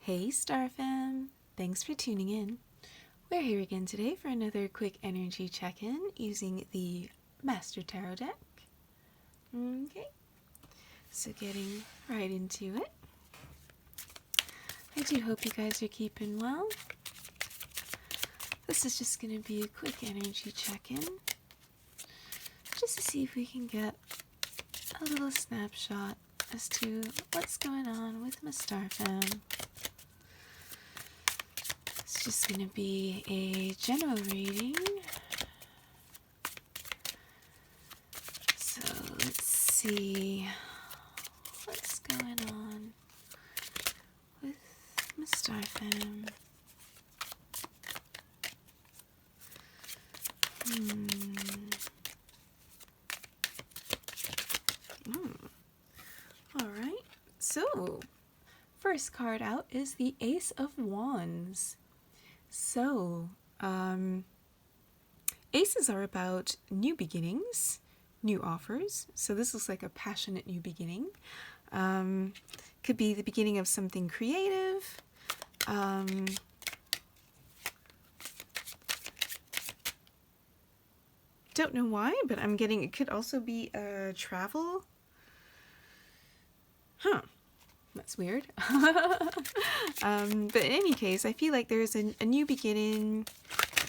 Hey Star Fam! Thanks for tuning in. We're here again today for another quick energy check-in using the Master Tarot deck. Okay, so getting right into it. I do hope you guys are keeping well. This is just going to be a quick energy check-in, just to see if we can get a little snapshot as to what's going on with my Star Fam. It's just going to be a general reading. So let's see what's going on with my Star Fam. Alright, so first card out is the Ace of Wands. So, aces are about new beginnings, new offers. So this looks like a passionate new beginning. Could be the beginning of something creative. Don't know why, but I'm getting, it could also be travel. Huh. That's weird. But in any case, I feel like there's a new beginning.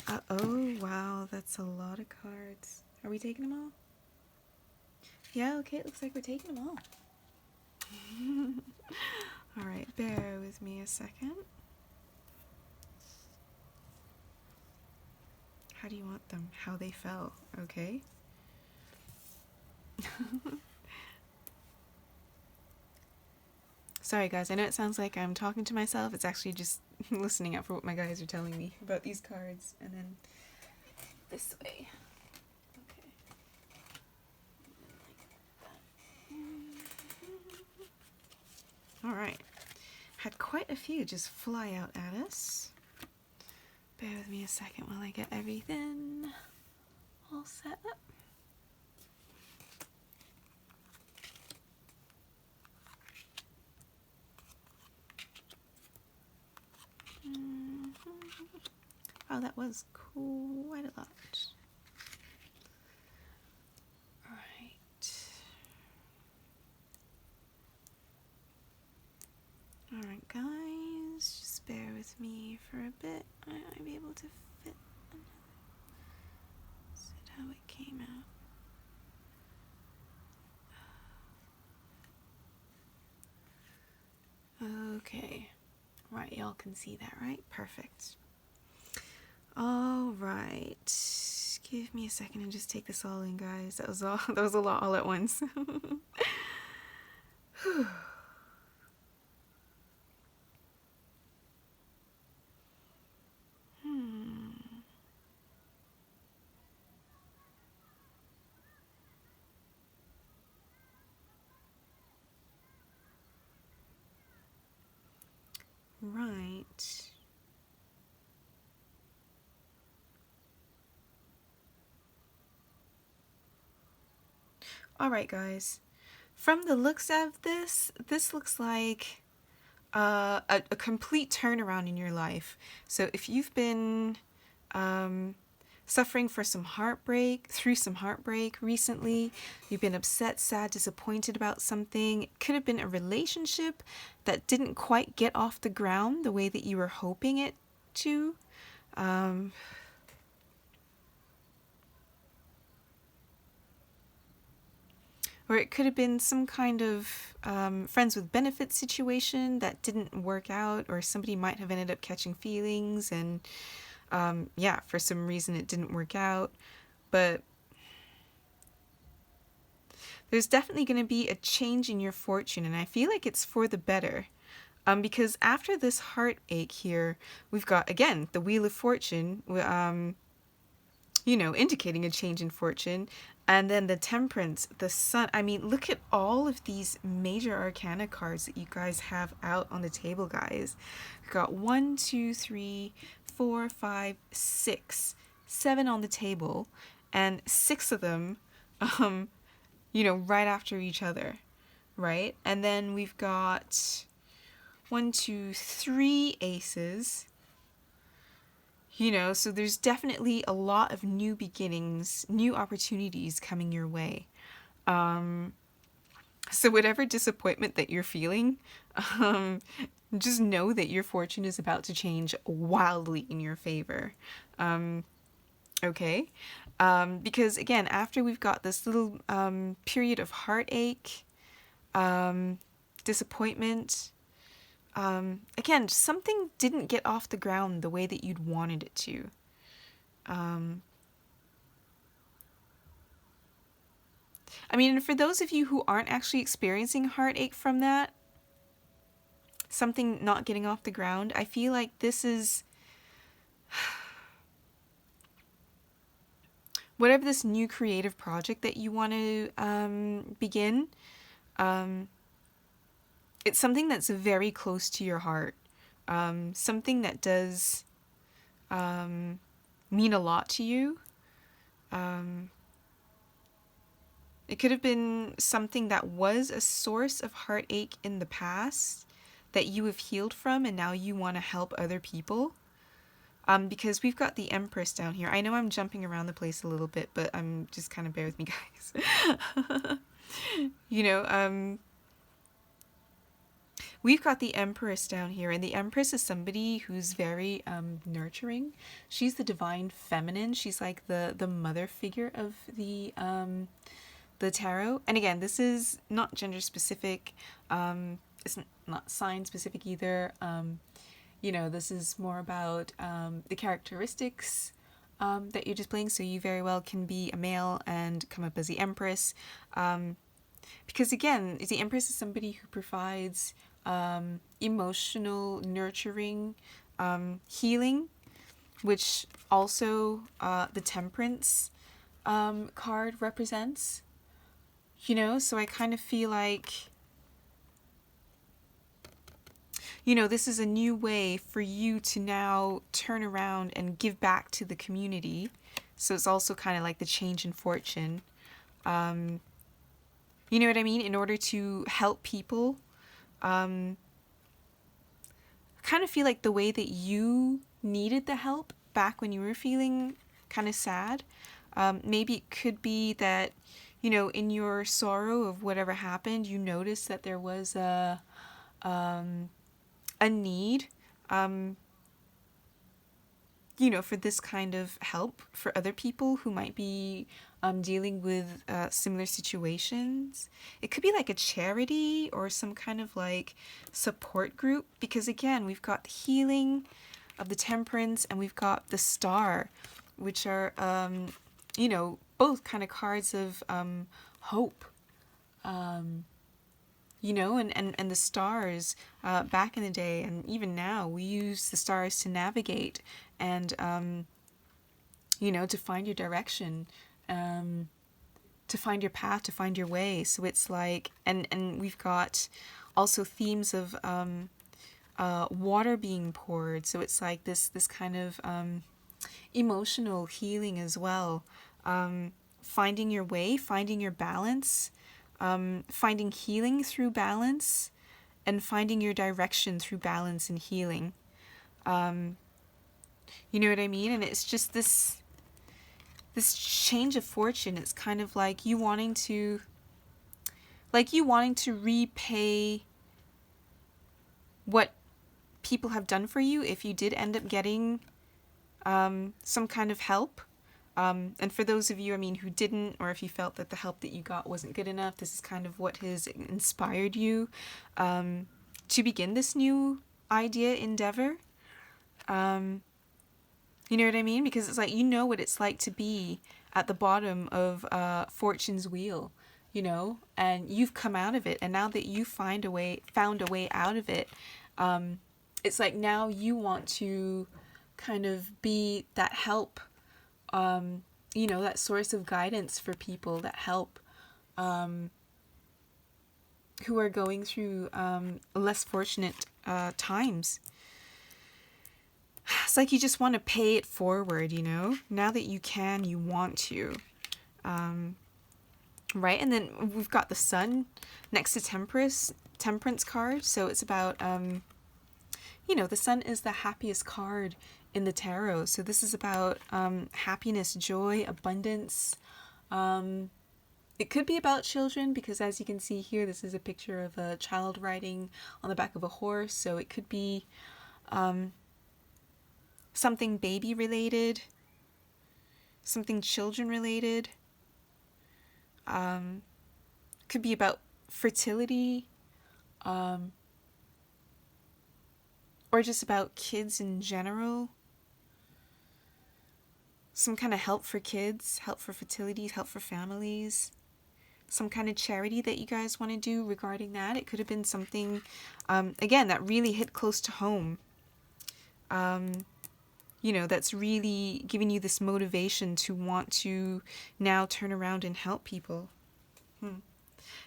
Oh, wow. That's a lot of cards. Are we taking them all? Yeah, okay. It looks like we're taking them all. All right. Bear with me a second. How do you want them? How they fell. Okay. Sorry guys, I know it sounds like I'm talking to myself. It's actually just listening out for what my guys are telling me about these cards. And then this way. Okay. Alright. Had quite a few just fly out at us. Bear with me a second while I get everything all set up. Oh, that was quite a lot. Alright. Alright, guys, just bear with me for a bit. I might be able to fit. Is it how it came out? Okay. Right, y'all can see that, right? Perfect. All right. Give me a second and just take this all in, guys. That was a lot all at once. Right. All right, guys. From the looks of this looks like a complete turnaround in your life. So if you've been suffering through some heartbreak recently, you've been upset, sad, disappointed about something. It could have been a relationship that didn't quite get off the ground the way that you were hoping it to. Or it could have been some kind of friends with benefits situation that didn't work out, or somebody might have ended up catching feelings and yeah, for some reason it didn't work out. But there's definitely going to be a change in your fortune, and I feel like it's for the better. Because after this heartache here, we've got, again, the Wheel of Fortune, you know, indicating a change in fortune. And then the Temperance, the Sun. I mean, look at all of these major arcana cards that you guys have out on the table, guys. We've got 1, 2, 3, 4, 5, 6, 7 on the table, and 6 of them, you know, right after each other, right? And then we've got 1, 2, 3 aces. You know, so there's definitely a lot of new beginnings, new opportunities coming your way. So whatever disappointment that you're feeling, um, just know that your fortune is about to change wildly in your favor. Okay? Because again, after we've got this little period of heartache, disappointment, again, something didn't get off the ground the way that you'd wanted it to. I mean, for those of you who aren't actually experiencing heartache from that, something not getting off the ground, I feel like this is whatever this new creative project that you want to begin. It's something that's very close to your heart, something that does mean a lot to you. It could have been something that was a source of heartache in the past that you have healed from, and now you want to help other people. Because we've got the Empress down here. I know I'm jumping around the place a little bit, but I'm just kind of bear with me, guys. You know, we've got the Empress down here, and the Empress is somebody who's very nurturing. She's the divine feminine. She's like the mother figure of the tarot. And again, this is not gender specific. It's not sign specific either. You know, this is more about the characteristics that you're displaying. So you very well can be a male and come up as the Empress. Because again, the Empress is somebody who provides emotional, nurturing, healing, which also the Temperance card represents. You know, so I kind of feel like, you know, this is a new way for you to now turn around and give back to the community. So it's also kind of like the change in fortune. You know what I mean? In order to help people. I kind of feel like the way that you needed the help back when you were feeling kind of sad. Maybe it could be that, you know, in your sorrow of whatever happened, you noticed that there was a need, you know, for this kind of help for other people who might be dealing with similar situations. It could be like a charity or some kind of like support group, because again, we've got the healing of the Temperance and we've got the Star, which are, you know, both kind of cards of hope. You know, and the stars back in the day and even now, we use the stars to navigate and, you know, to find your direction, to find your path, to find your way. So it's like, and we've got also themes of water being poured. So it's like this kind of emotional healing as well. Finding your way, finding your balance, finding healing through balance, and finding your direction through balance and healing. You know what I mean? And it's just this change of fortune. It's kind of like you wanting to repay what people have done for you if you did end up getting some kind of help. And for those of you, I mean, who didn't, or if you felt that the help that you got wasn't good enough, this is kind of what has inspired you to begin this new idea endeavor. You know what I mean? Because it's like, you know what it's like to be at the bottom of Fortune's wheel, you know, and you've come out of it. And now that you found a way out of it, it's like now you want to kind of be that help, you know, that source of guidance for people, that help who are going through less fortunate times. It's like you just want to pay it forward, you know? Now that you can, you want to. Right? And then we've got the Sun next to Temperance card. So it's about the sun is the happiest card in the tarot. So this is about happiness, joy, abundance. It could be about children because, as you can see here, this is a picture of a child riding on the back of a horse. So it could be something baby related, something children related. Could be about fertility, or just about kids in general. Some kind of help for kids, help for fertility, help for families. Some kind of charity that you guys want to do regarding that. It could have been something, again, that really hit close to home. That's really giving you this motivation to want to now turn around and help people.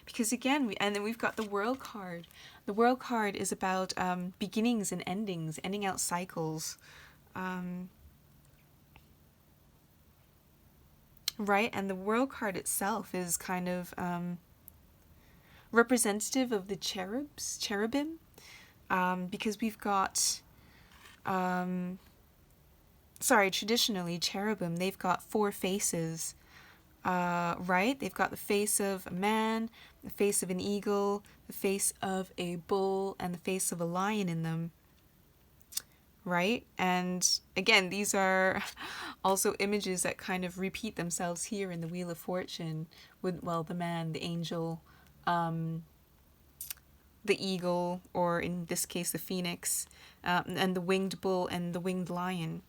Because again, and then we've got the World card. The World card is about beginnings and endings, ending out cycles. Right? And the World card itself is kind of representative of the cherubim, because we've got, traditionally, cherubim, they've got 4 faces, right? They've got the face of a man, the face of an eagle, the face of a bull, and the face of a lion in them. Right? And again, these are also images that kind of repeat themselves here in the Wheel of Fortune with, well, the man, the angel, the eagle, or in this case, the phoenix, and the winged bull and the winged lion.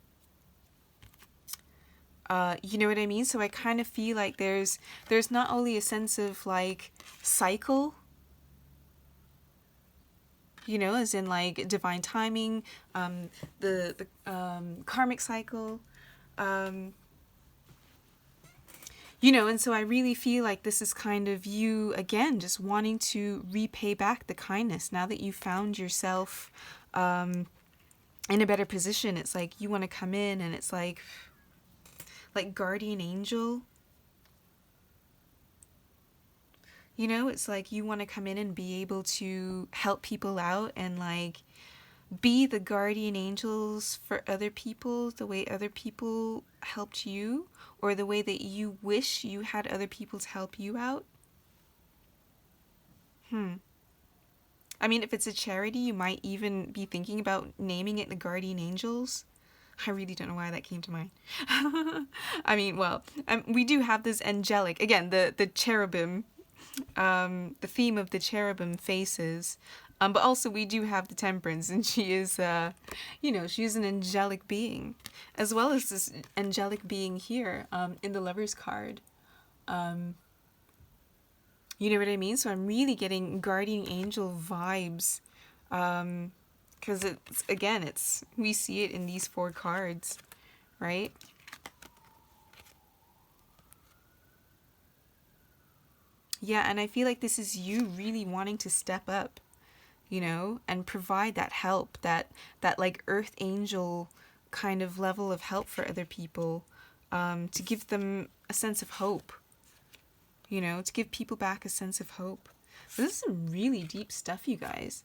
You know what I mean? So I kind of feel like there's not only a sense of like cycle, as in like divine timing, the karmic cycle, and so I really feel like this is kind of you, again, just wanting to repay back the kindness now that you found yourself in a better position. It's like you want to come in and it's like guardian angel. It's like you want to come in and be able to help people out and like be the guardian angels for other people the way other people helped you, or the way that you wish you had other people to help you out. I mean, if it's a charity, you might even be thinking about naming it the Guardian Angels. I really don't know why that came to mind. I mean, well, we do have this angelic, again, the cherubim, the theme of the cherubim faces, but also we do have the Temperance, and she is, she's an angelic being, as well as this angelic being here in the Lover's card. You know what I mean? So I'm really getting guardian angel vibes, because we see it in these 4 cards, right? Yeah, and I feel like this is you really wanting to step up, and provide that help, that like earth angel kind of level of help for other people, to give them a sense of hope, to give people back a sense of hope. This is some really deep stuff, you guys.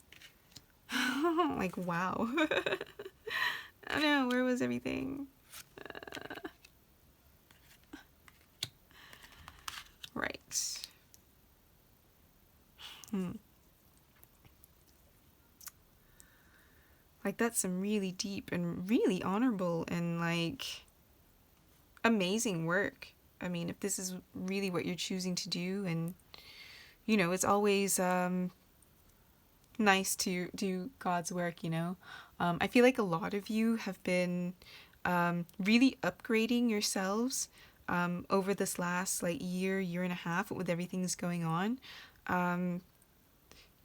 Like, wow. I don't know, where was everything? Right. Like, that's some really deep and really honorable and, like, amazing work. I mean, if this is really what you're choosing to do, and, it's always nice to do God's work, I feel like a lot of you have been really upgrading yourselves over this last, like, year and a half with everything that's going on.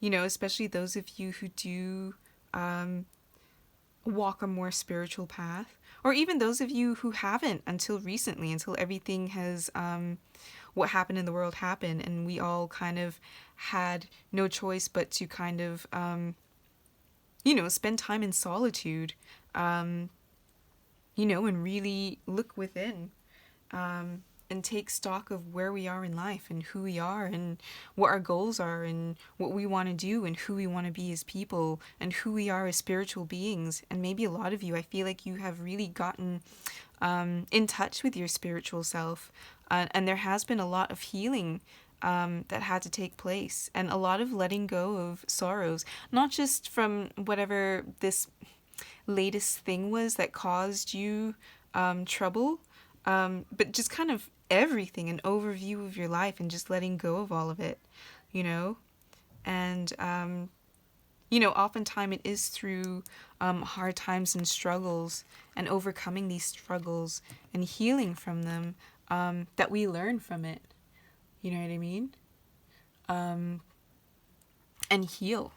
Especially those of you who do walk a more spiritual path, or even those of you who haven't until recently, until everything has, what happened in the world happened, and we all kind of had no choice but to kind of, spend time in solitude, and really look within. and take stock of where we are in life and who we are and what our goals are and what we want to do and who we want to be as people and who we are as spiritual beings. And maybe a lot of you, I feel like you have really gotten in touch with your spiritual self. And there has been a lot of healing that had to take place and a lot of letting go of sorrows, not just from whatever this latest thing was that caused you trouble, but just kind of everything, an overview of your life and just letting go of all of it, you know? And, oftentimes it is through hard times and struggles and overcoming these struggles and healing from them that we learn from it. You know what I mean? And heal.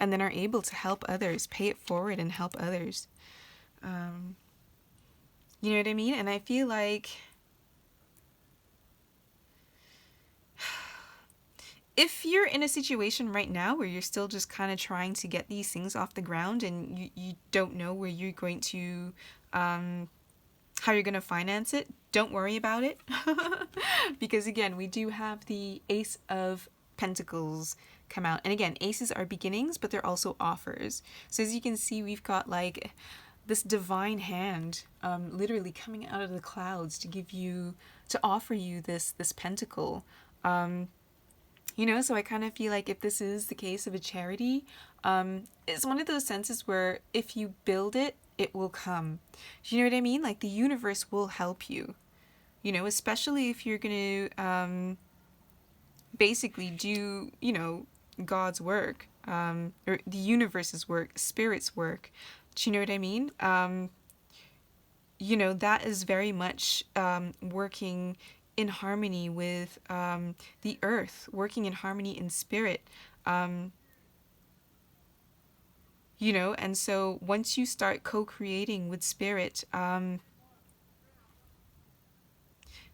And then are able to help others, pay it forward and help others. You know what I mean? And I feel like if you're in a situation right now where you're still just kind of trying to get these things off the ground and you don't know where you're going to, how you're going to finance it, don't worry about it. Because again, we do have the Ace of Pentacles come out. And again, aces are beginnings, but they're also offers. So as you can see, we've got like this divine hand literally coming out of the clouds to offer you this pentacle. So I kind of feel like if this is the case of a charity, it's one of those senses where if you build it, it will come. Do you know what I mean? Like the universe will help you, especially if you're going to basically do, God's work, or the universe's work, spirit's work. Do you know what I mean? That is very much working in harmony with the earth, working in harmony in spirit. And so once you start co-creating with spirit,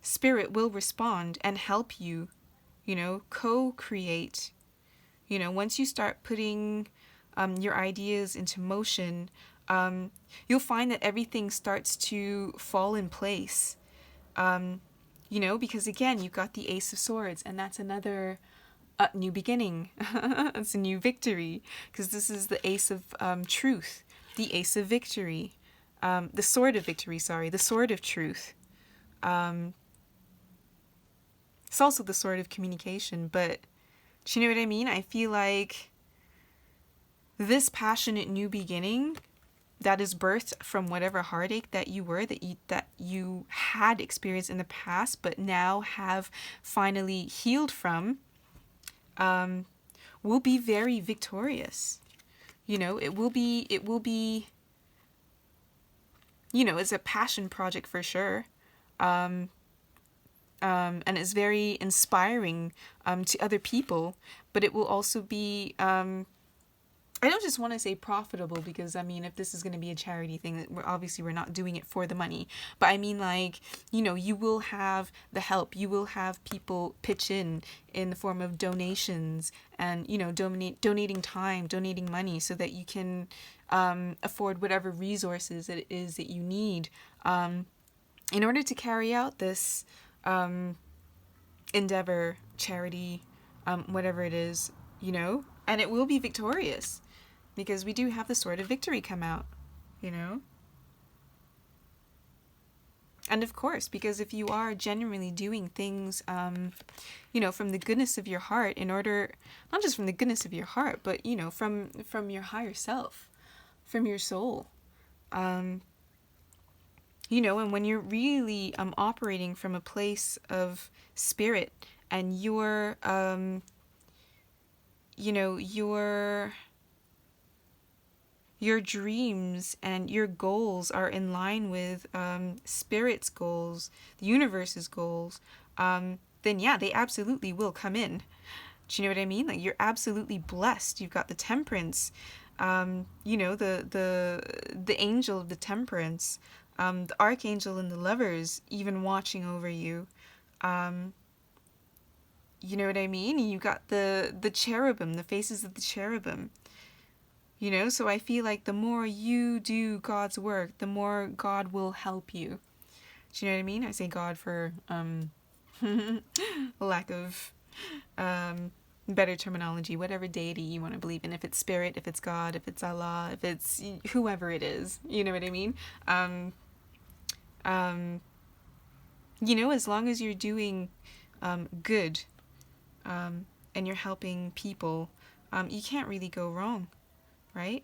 spirit will respond and help you, co-create. Once you start putting your ideas into motion, you'll find that everything starts to fall in place. Because again, you've got the Ace of Swords, and that's another new beginning. It's a new victory, because this is the Ace of Truth, the Ace of Victory, the Sword of Victory, the Sword of Truth. It's also the Sword of Communication, but do you know what I mean? I feel like this passionate new beginning that is birthed from whatever heartache that you had experienced in the past, but now have finally healed from, will be very victorious. It will be, it's a passion project for sure. And it's very inspiring to other people, but it will also be, I don't just want to say profitable, because if this is going to be a charity thing, we're not doing it for the money, but I mean, like, you will have the help, you will have people pitch in the form of donations and, donating time, donating money, so that you can afford whatever resources it is that you need in order to carry out this endeavor, charity, whatever it is, and it will be victorious, because we do have the Sword of Victory come out, And of course, because if you are genuinely doing things, from the goodness of your heart, in order, not just from the goodness of your heart, but, from your higher self, from your soul, and when you're really operating from a place of spirit, and you're, your dreams and your goals are in line with spirit's goals, the universe's goals, then yeah, they absolutely will come in. Do you know what I mean? Like, you're absolutely blessed. You've got the Temperance, the angel of the Temperance, the Archangel and the Lovers even watching over you. You know what I mean? You got the cherubim, the faces of the cherubim. So I feel like the more you do God's work, the more God will help you. Do you know what I mean? I say God for lack of better terminology, whatever deity you want to believe in. If it's spirit, if it's God, if it's Allah, if it's whoever it is, you know what I mean? Um, as long as you're doing good, and you're helping people, you can't really go wrong, right?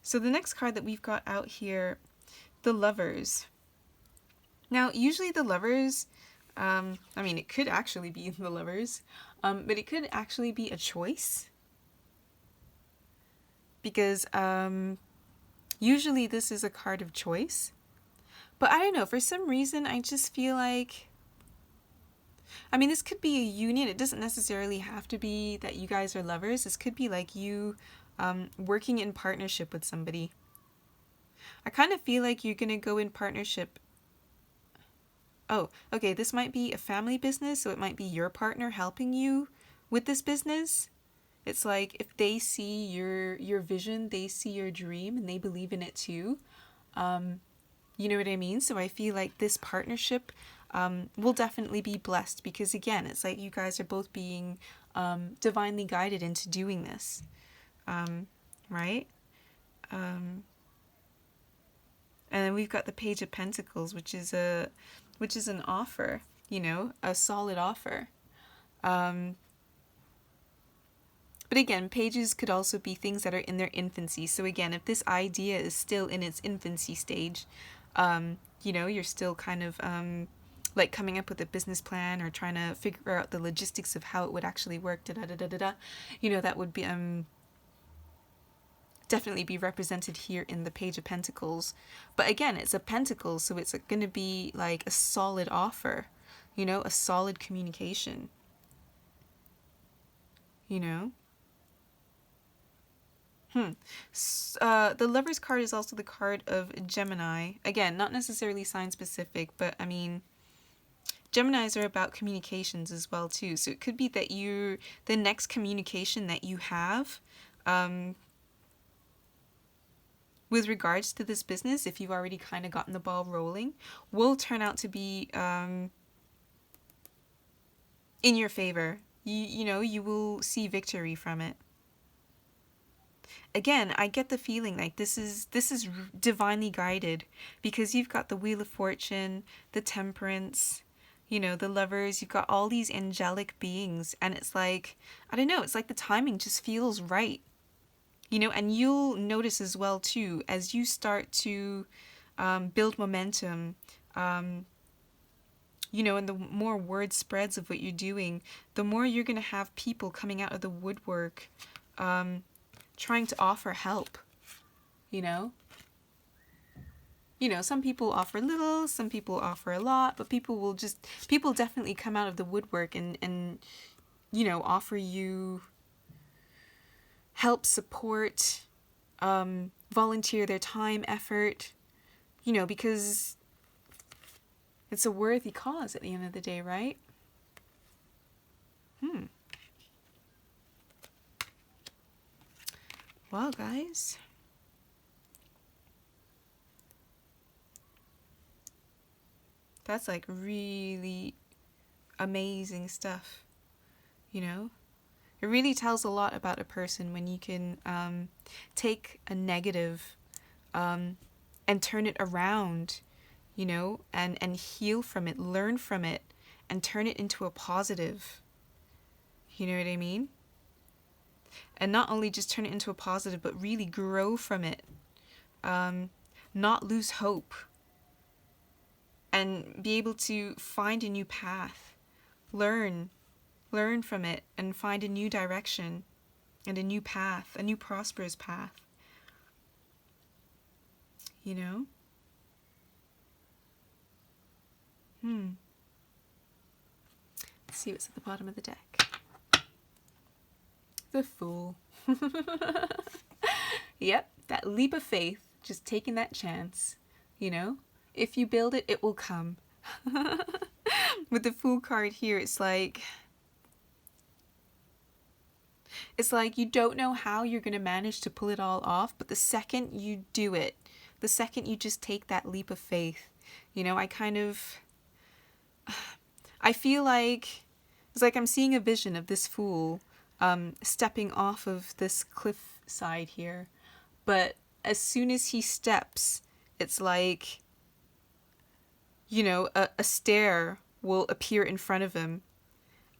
So the next card that we've got out here, the Lovers. Now, usually the Lovers, it could actually be the Lovers, but it could actually be a choice. Because usually this is a card of choice. But I don't know, for some reason, I just feel like, this could be a union. It doesn't necessarily have to be that you guys are lovers. This could be like you working in partnership with somebody. I kind of feel like you're going to go in partnership. Oh, okay, this might be a family business, so it might be your partner helping you with this business. It's like if they see your vision, they see your dream, and they believe in it too. You know what I mean? So I feel like this partnership will definitely be blessed because, again, it's like you guys are both being divinely guided into doing this, right? And then we've got the Page of Pentacles, which is an offer, a solid offer. But again, pages could also be things that are in their infancy. So again, if this idea is still in its infancy stage, you're still kind of like coming up with a business plan or trying to figure out the logistics of how it would actually work, that would be definitely be represented here in the Page of Pentacles. But again, it's a pentacle, so it's going to be like a solid offer, a solid communication, The Lover's card is also the card of Gemini. Again, not necessarily sign specific, but Geminis are about communications as well too. So it could be that the next communication that you have, with regards to this business, if you've already kind of gotten the ball rolling, will turn out to be in your favor. You will see victory from it. Again, I get the feeling like this is divinely guided because you've got the Wheel of Fortune, the Temperance, the Lovers. You've got all these angelic beings, and it's like, I don't know, it's like the timing just feels right. And you'll notice as well too, as you start to build momentum, and the more word spreads of what you're doing, the more you're going to have people coming out of the woodwork, trying to offer help, some people offer little, some people offer a lot, but people definitely come out of the woodwork and offer you help, support, volunteer their time, effort, because it's a worthy cause at the end of the day, right? Well, guys, that's like really amazing stuff, It really tells a lot about a person when you can take a negative and turn it around, and heal from it, learn from it, and turn it into a positive. You know what I mean? And not only just turn it into a positive, but really grow from it. Not lose hope. And be able to find a new path. Learn from it and find a new direction and a new path, a new prosperous path. Let's see what's at the bottom of the deck. The Fool. Yep, that leap of faith, just taking that chance, If you build it, it will come. With the Fool card here, it's like you don't know how you're going to manage to pull it all off, but the second you do it, the second you just take that leap of faith, you know, I feel like it's like I'm seeing a vision of this fool stepping off of this cliff side here. But as soon as he steps, it's like, you know, a stair will appear in front of him.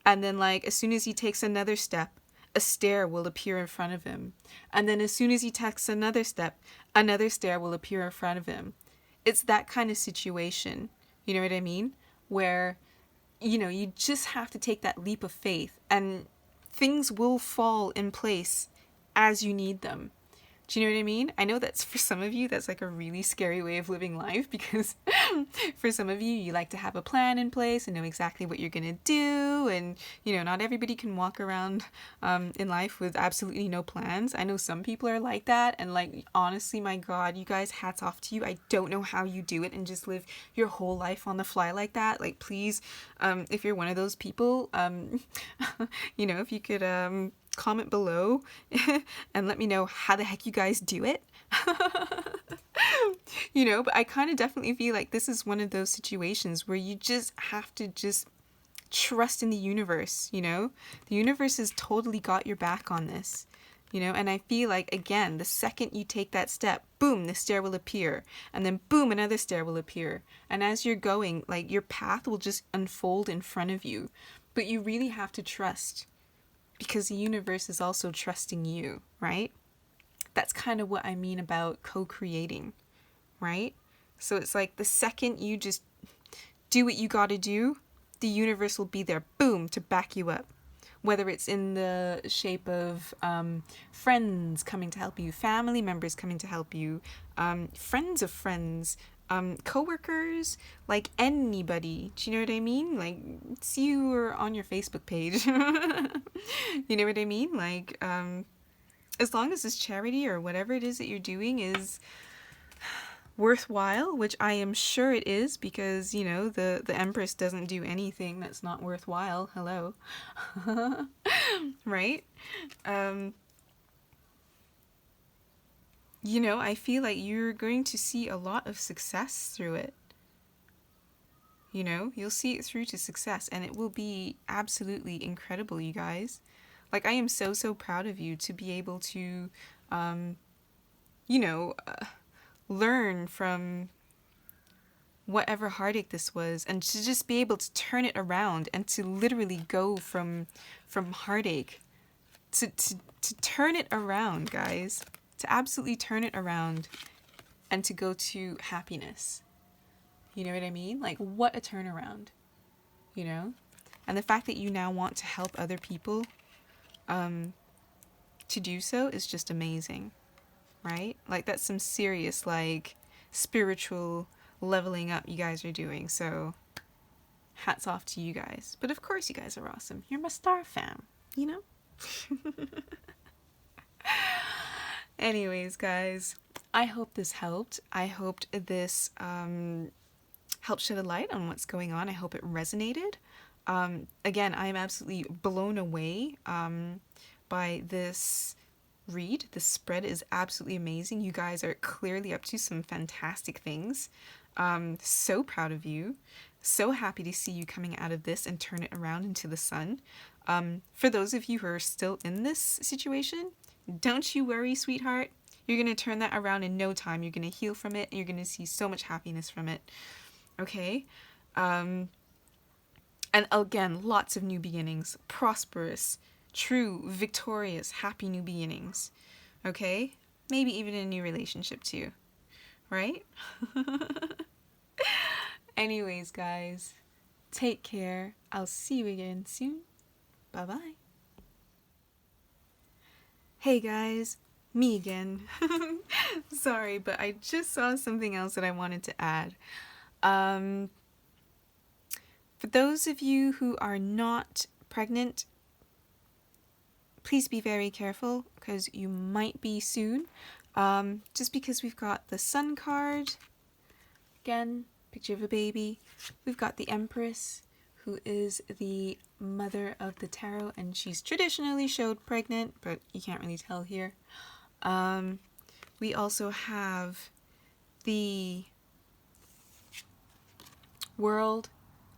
And then, like, as soon as he takes another step, a stair will appear in front of him. And then as soon as he takes another step, another stair will appear in front of him. It's that kind of situation. You know what I mean? Where, you know, you just have to take that leap of faith and things will fall in place as you need them. Do you know what I mean? I know that's for some of you, that's like a really scary way of living life because for some of you, you like to have a plan in place and know exactly what you're going to do. And, you know, not everybody can walk around in life with absolutely no plans. I know some people are like that. And like, honestly, my God, you guys, hats off to you. I don't know how you do it and just live your whole life on the fly like that. Like, please, if you're one of those people, you know, if you could comment below and let me know how the heck you guys do it. You know, but I kind of definitely feel like this is one of those situations where you just have to just trust in the universe, you know? The universe has totally got your back on this, you know? And I feel like, again, the second you take that step, boom, the stair will appear. And then boom, another stair will appear. And as you're going, like, your path will just unfold in front of you. But you really have to trust, because the universe is also trusting you, right? That's kind of what I mean about co-creating, right? So it's like the second you just do what you gotta do, the universe will be there, boom, to back you up. Whether it's in the shape of friends coming to help you, family members coming to help you, friends of friends, co-workers, like anybody. Do you know what I mean? Like, see you or on your Facebook page. You know what I mean? Like, as long as this charity or whatever it is that you're doing is worthwhile, which I am sure it is, because, you know, the Empress doesn't do anything that's not worthwhile. Hello. Right? You know, I feel like you're going to see a lot of success through it. You know, you'll see it through to success, and it will be absolutely incredible, you guys. Like, I am so, so proud of you to be able to, you know, learn from whatever heartache this was, and to just be able to turn it around and to literally go from heartache to turn it around, guys. To absolutely turn it around and to go to happiness. You know what I mean? Like, what a turnaround, you know? And the fact that you now want to help other people to do so is just amazing, right? Like, that's some serious, like, spiritual leveling up you guys are doing. So hats off to you guys. But of course you guys are awesome. You're my star fam, you know? Anyways, guys, I hope this helped. I hoped this helped shed a light on what's going on. I hope it resonated. Again, I am absolutely blown away by this read. The spread is absolutely amazing. You guys are clearly up to some fantastic things. So proud of you. So happy to see you coming out of this and turn it around into the sun. For those of you who are still in this situation, don't you worry, sweetheart. You're going to turn that around in no time. You're going to heal from it. And you're going to see so much happiness from it. Okay? And again, lots of new beginnings. Prosperous, true, victorious, happy new beginnings. Okay? Maybe even a new relationship too. Right? Anyways, guys, take care. I'll see you again soon. Bye-bye. Hey guys, me again. Sorry, but I just saw something else that I wanted to add. For those of you who are not pregnant, please be very careful because you might be soon. Just because we've got the Sun card, again, picture of a baby. We've got the Empress, who is the mother of the tarot, and she's traditionally showed pregnant, but you can't really tell here. We also have the world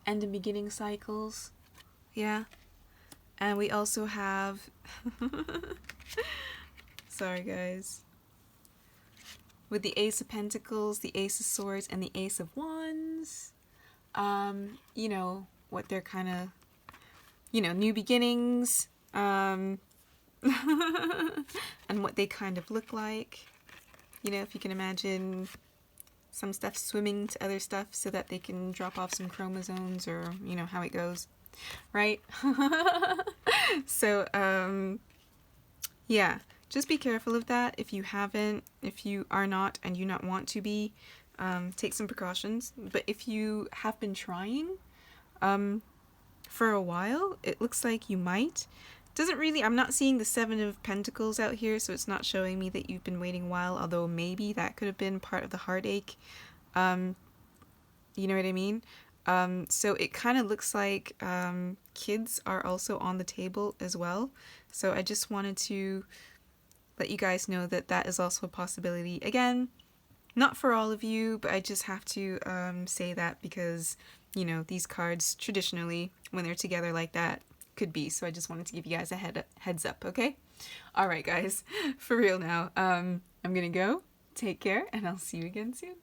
and and beginning cycles. Yeah. And we also have, sorry guys, with the Ace of Pentacles, the Ace of Swords, and the Ace of Wands. You know, what they're kind of, you know, new beginnings, and what they kind of look like. You know, if you can imagine some stuff swimming to other stuff so that they can drop off some chromosomes, or, you know, how it goes, right? So, yeah, just be careful of that. If you are not and you not want to be, take some precautions. But if you have been trying, for a while, it looks like you might. Doesn't really, I'm not seeing the Seven of Pentacles out here, so it's not showing me that you've been waiting a while, although maybe that could have been part of the heartache. You know what I mean? So it kind of looks like kids are also on the table as well. So I just wanted to let you guys know that that is also a possibility. Again, not for all of you, but I just have to say that because, you know, these cards traditionally, when they're together like that, could be. So I just wanted to give you guys a heads up, okay? All right, guys, for real now. I'm gonna go. Take care, and I'll see you again soon.